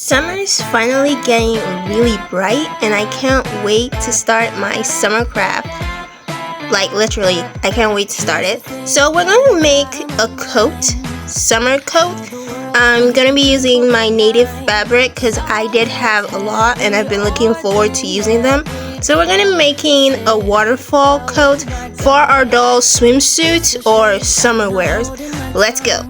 Summer's finally getting really bright and I can't wait to start my summer craft. Like literally, I can't wait to start it. So we're going to make a coat, summer coat. I'm going to be using my native fabric because I did have a lot and I've been looking forward to using them. So we're going to be making a waterfall coat for our doll swimsuits or summer wears. Let's go.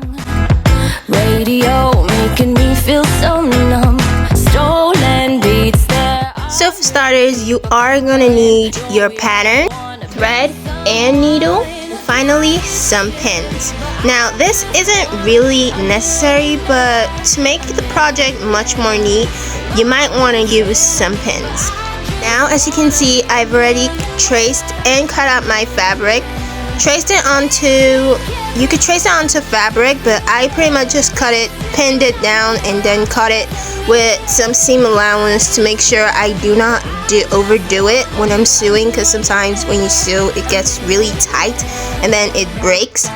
Radio making me feel so numb. Stolen beats there. So for starters, you are gonna need your pattern, thread, and needle, and finally some pins. Now this isn't really necessary, but to make the project much more neat, you might want to use some pins. Now as you can see, I've already traced and cut out my fabric. Traced it onto, you could trace it onto fabric, but I pretty much just cut it, pinned it down, and then cut it with some seam allowance to make sure I do not overdo it when I'm sewing, because sometimes when you sew it gets really tight and then it breaks.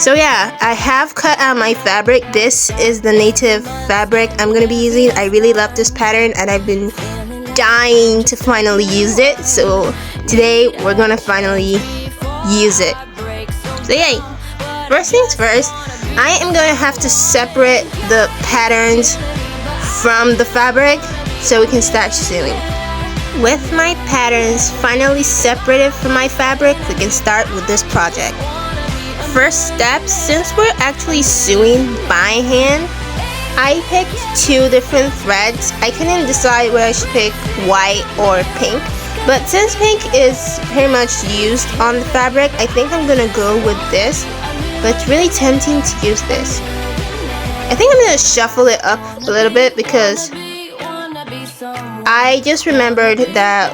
So yeah, I have cut out my fabric. This is the native fabric I'm going to be using. I really love this pattern and I've been dying to finally use it. So today we're going to finally use it. So yay! First things first, I am going to have to separate the patterns from the fabric so we can start sewing. With my patterns finally separated from my fabric, we can start with this project. First step, since we're actually sewing by hand, I picked two different threads. I couldn't decide whether I should pick white or pink. But since pink is pretty much used on the fabric, I think I'm gonna go with this. But it's really tempting to use this. I think I'm gonna shuffle it up a little bit because I just remembered that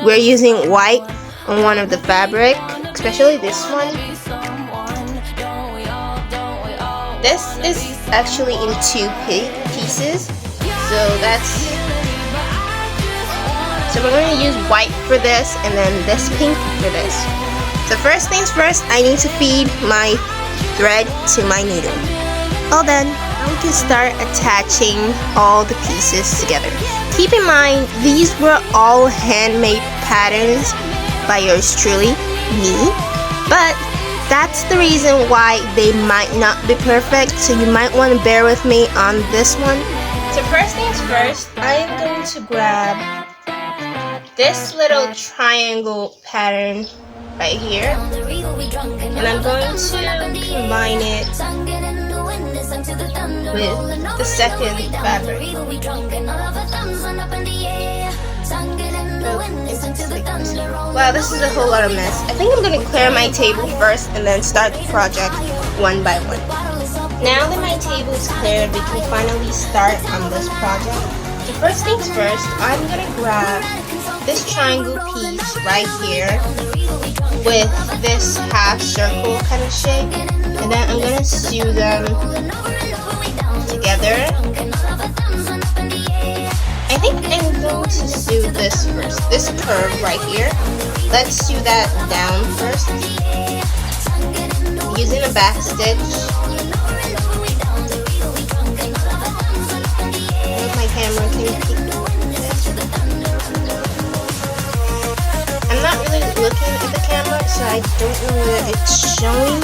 we're using white on one of the fabric, especially this one. This is actually in two pieces, so we're going to use white for this and then this pink for this. So first things first, I need to feed my thread to my needle. All done. Now we can start attaching all the pieces together. Keep in mind, these were all handmade patterns by yours truly, me. But that's the reason why they might not be perfect, so you might want to bear with me on this one. So first things first, I am going to grab this little triangle pattern right here, and I'm going to combine it with the second fabric. Wow, this is a whole lot of mess. I think I'm going to clear my table first and then start the project one by one. Now that my table is cleared, we can finally start on this project. So first things first, I'm going to grab this triangle piece right here with this half circle kind of shape, and then I'm going to sew them together. I think I'm going to sew this first, this curve right here. Let's sew that down first using a back stitch. I hope my camera can keep this. I'm not really looking at the camera, so I don't know whether it's showing.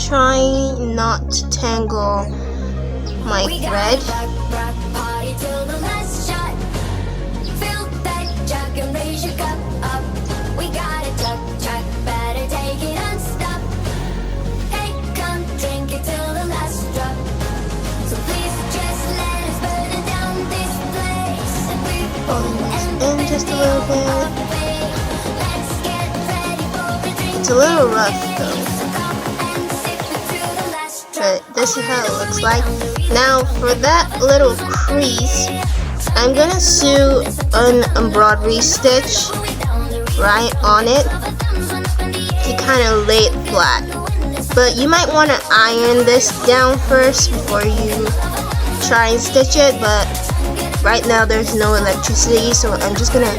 Trying not to tangle my thread. In just a little bit. It's a little rough though, but this is how it looks like. Now for that little crease, I'm gonna sew an embroidery stitch right on it to kind of lay it flat. But you might want to iron this down first before you try and stitch it, but right now there's no electricity, so I'm just gonna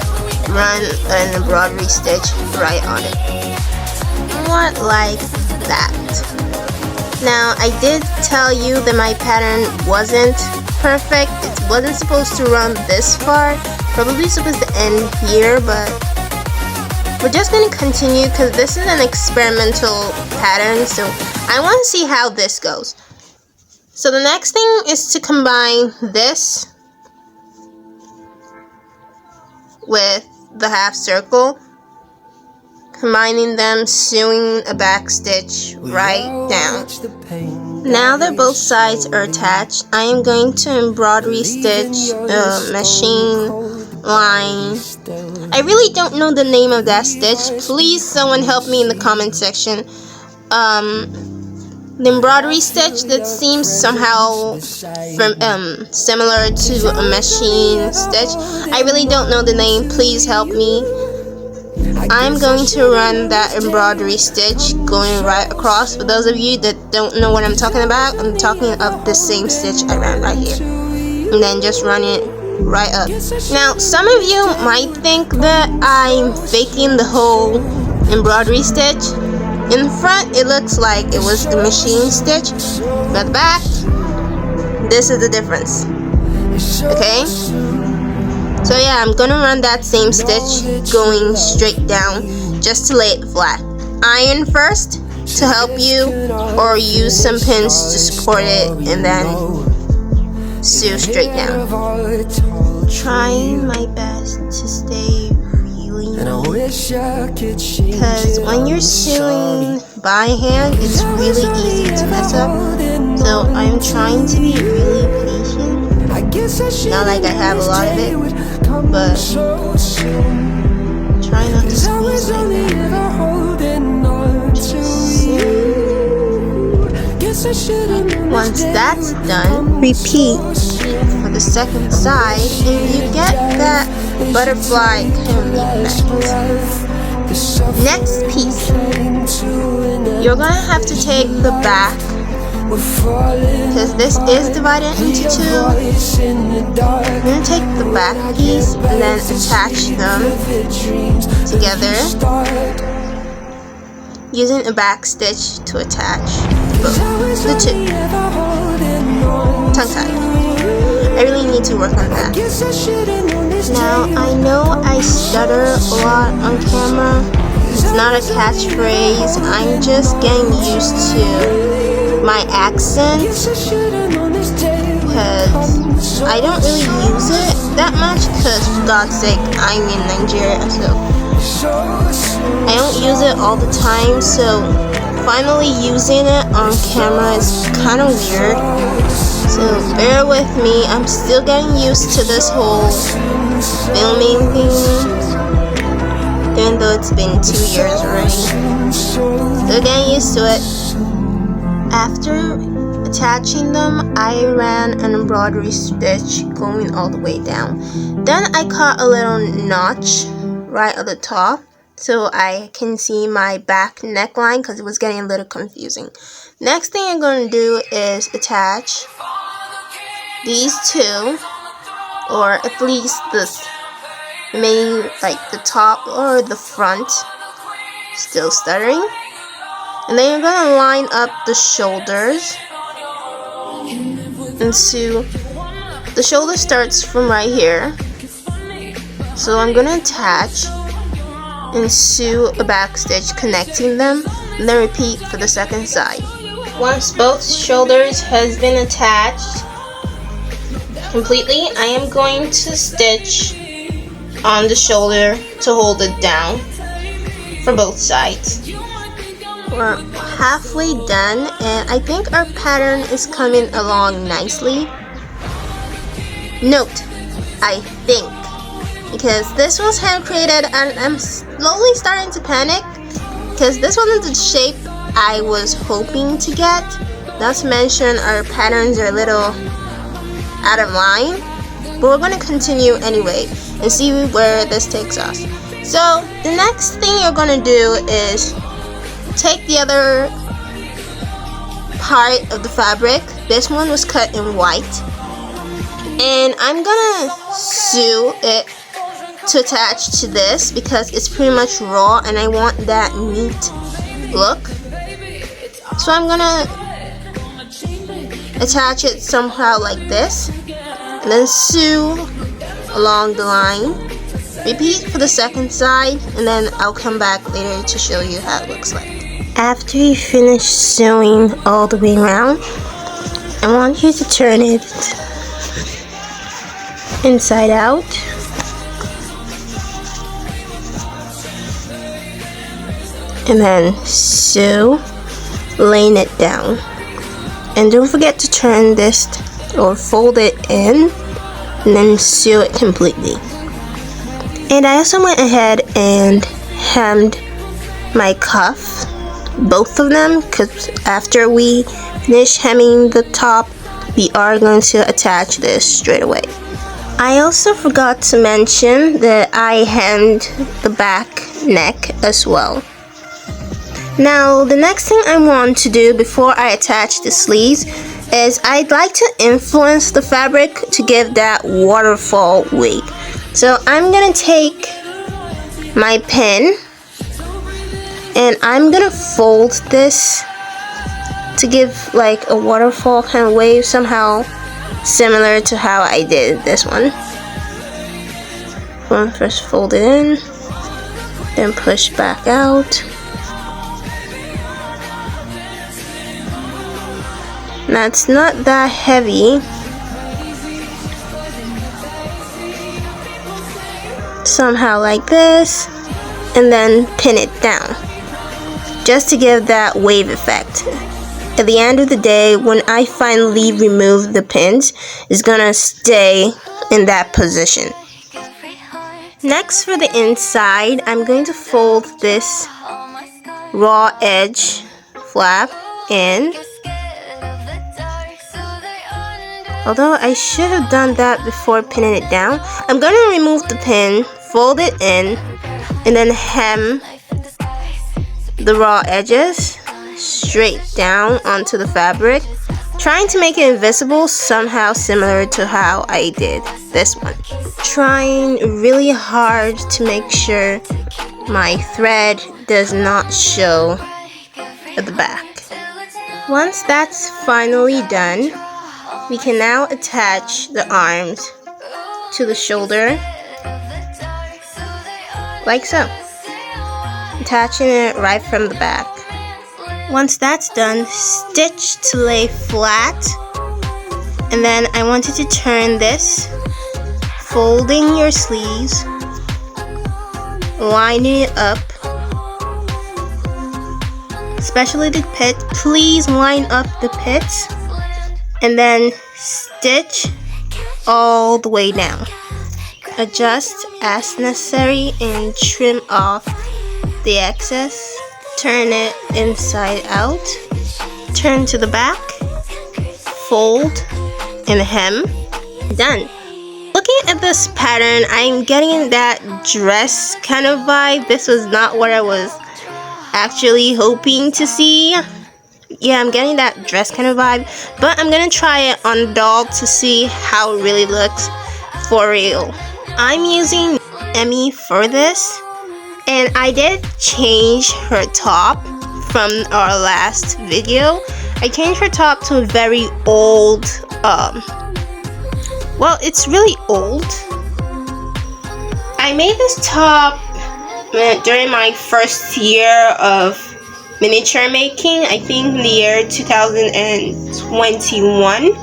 run an embroidery stitch right on it. Somewhat like that. Now, I did tell you that my pattern wasn't perfect. It wasn't supposed to run this far. Probably supposed to end here, but we're just going to continue because this is an experimental pattern, so I want to see how this goes. So the next thing is to combine this with the half circle, combining them, sewing a back stitch right down. Now that both sides are attached, I am going to embroidery stitch machine line. I really don't know the name of that stitch. Please someone help me in the comment section. The embroidery stitch that seems somehow similar to a machine stitch. I really don't know the name. Please help me. I'm going to run that embroidery stitch going right across. For those of you that don't know what I'm talking about, I'm talking of the same stitch I ran right here. And then just run it right up. Now, some of you might think that I'm faking the whole embroidery stitch. In front, it looks like it was a machine stitch, but the back, this is the difference. Okay? So yeah, I'm gonna run that same stitch going straight down just to lay it flat. Iron first to help you, or use some pins to support it and then sew straight down. Trying my best to stay really neat, because when you're sewing by hand, it's really easy to mess up. So I'm trying to be really patient. Not like I have a lot of it, but try not to squeeze like that. Once that's done, repeat for the second side, and you get that butterfly kind of effect. Next piece, you're gonna have to take the back, because this is divided into two. You're gonna take the back piece and then attach them together using a back stitch to attach both the two. Tongue tied. I really need to work on that. Now, I know I stutter a lot on camera. It's not a catchphrase. I'm just getting used to my accent, because I don't really use it that much, because for God's sake, I'm in Nigeria, so I don't use it all the time. So finally using it on camera is kind of weird, so bear with me. I'm still getting used to this whole filming thing, even though it's been 2 years already. Still getting used to it. After attaching them, I ran an embroidery stitch going all the way down. Then I cut a little notch right at the top so I can see my back neckline, because it was getting a little confusing. Next thing I'm going to do is attach these two, or at least this main, like the top or the front. Still stuttering. And then you're going to line up the shoulders and sew. The shoulder starts from right here, so I'm going to attach and sew a back stitch connecting them, and then repeat for the second side. Once both shoulders has been attached completely, I am going to stitch on the shoulder to hold it down for both sides. We're halfway done, and I think our pattern is coming along nicely. Note, I think, because this was hand created, and I'm slowly starting to panic because this wasn't the shape I was hoping to get. Not to mention our patterns are a little out of line, but we're going to continue anyway and see where this takes us. So the next thing you're going to do is take the other part of the fabric. This one was cut in white, And I'm gonna sew it to attach to this because it's pretty much raw and I want that neat look. So I'm gonna attach it somehow like this and then sew along the line. Repeat for the second side and then I'll come back later to show you how it looks like. After you finish sewing all the way around, I want you to turn it inside out. And then sew, laying it down. And don't forget to turn this or fold it in and then sew it completely. And I also went ahead and hemmed my cuff, both of them, because after we finish hemming the top, we are going to attach this straight away. I also forgot to mention that I hemmed the back neck as well. Now, the next thing I want to do before I attach the sleeves is I'd like to influence the fabric to give that waterfall wig. So I'm gonna take my pin and I'm gonna fold this to give like a waterfall kind of wave, somehow similar to how I did this one. First fold it in, then push back out. Now it's not that heavy, somehow like this, and then pin it down just to give that wave effect. At the end of the day, when I finally remove the pins, it's gonna stay in that position. Next, for the inside, I'm going to fold this raw edge flap in. Although I should have done that before pinning it down, I'm going to remove the pin, fold it in, and then hem the raw edges straight down onto the fabric, trying to make it invisible, somehow similar to how I did this one. Trying really hard to make sure my thread does not show at the back. Once that's finally done, we can now attach the arms to the shoulder, like so, attaching it right from the back. Once that's done, stitch to lay flat, and then I wanted to turn this, folding your sleeves, lining it up, especially the pit. Please line up the pits, and then stitch all the way down. Adjust as necessary and trim off the excess. Turn it inside out, turn to the back, fold, and hem. Done. Looking at this pattern, I'm getting that dress kind of vibe. This was not what I was actually hoping to see. Yeah, I'm getting that dress kind of vibe, but I'm gonna try it on a doll to see how it really looks for real. I'm using Emmy for this, and I did change her top from our last video. I changed her top to a very old, well, it's really old. I made this top during my first year of miniature making, I think in the year 2021,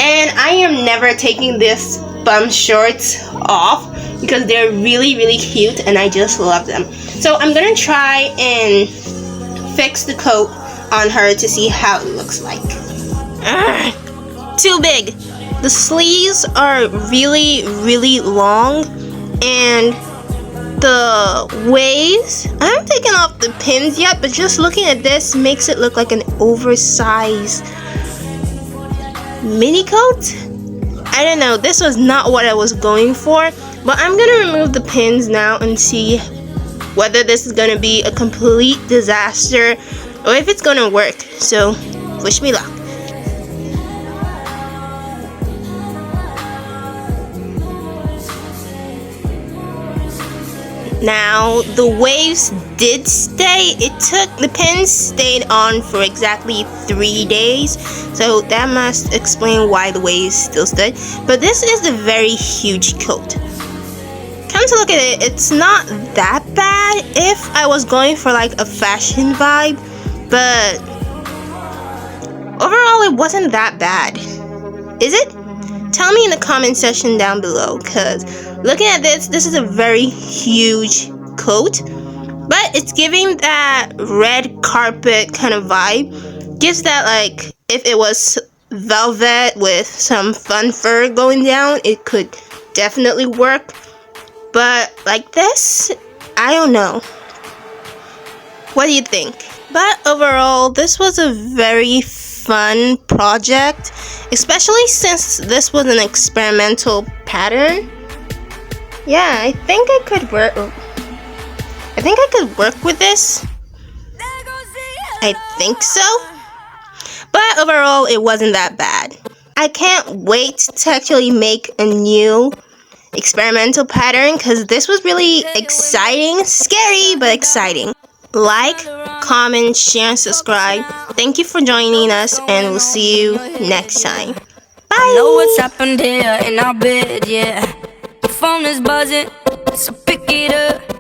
and I am never taking this bum shorts off because they're really cute and I just love them. So I'm gonna try and fix the coat on her to see how it looks like. Too big. The sleeves are really long, and the waves, I haven't taken off the pins yet, but just looking at this makes it look like an oversized mini coat. I don't know, this was not what I was going for, but I'm gonna remove the pins now and see whether this is gonna be a complete disaster or if it's gonna work. So wish me luck. Now, the waves did stay. The pins stayed on for exactly 3 days. So that must explain why the waves still stood. But this is a very huge coat. Come to look at it, it's not that bad if I was going for like a fashion vibe. But overall, it wasn't that bad. Is it? Tell me in the comment section down below, because looking at this is a very huge coat, but it's giving that red carpet kind of vibe. Gives that, like, if it was velvet with some fun fur going down, it could definitely work. But like this, I don't know. What do you think? But overall, this was a very fun project, especially since this was an experimental pattern. Yeah, I think I could work with this. I think so. But overall, it wasn't that bad. I can't wait to actually make a new experimental pattern, because this was really exciting. Scary, but exciting. Like, comment, share, and subscribe. Thank you for joining us, and we'll see you next time. Bye! I know what's happened here in our bed, yeah. The phone is buzzing, so pick it up.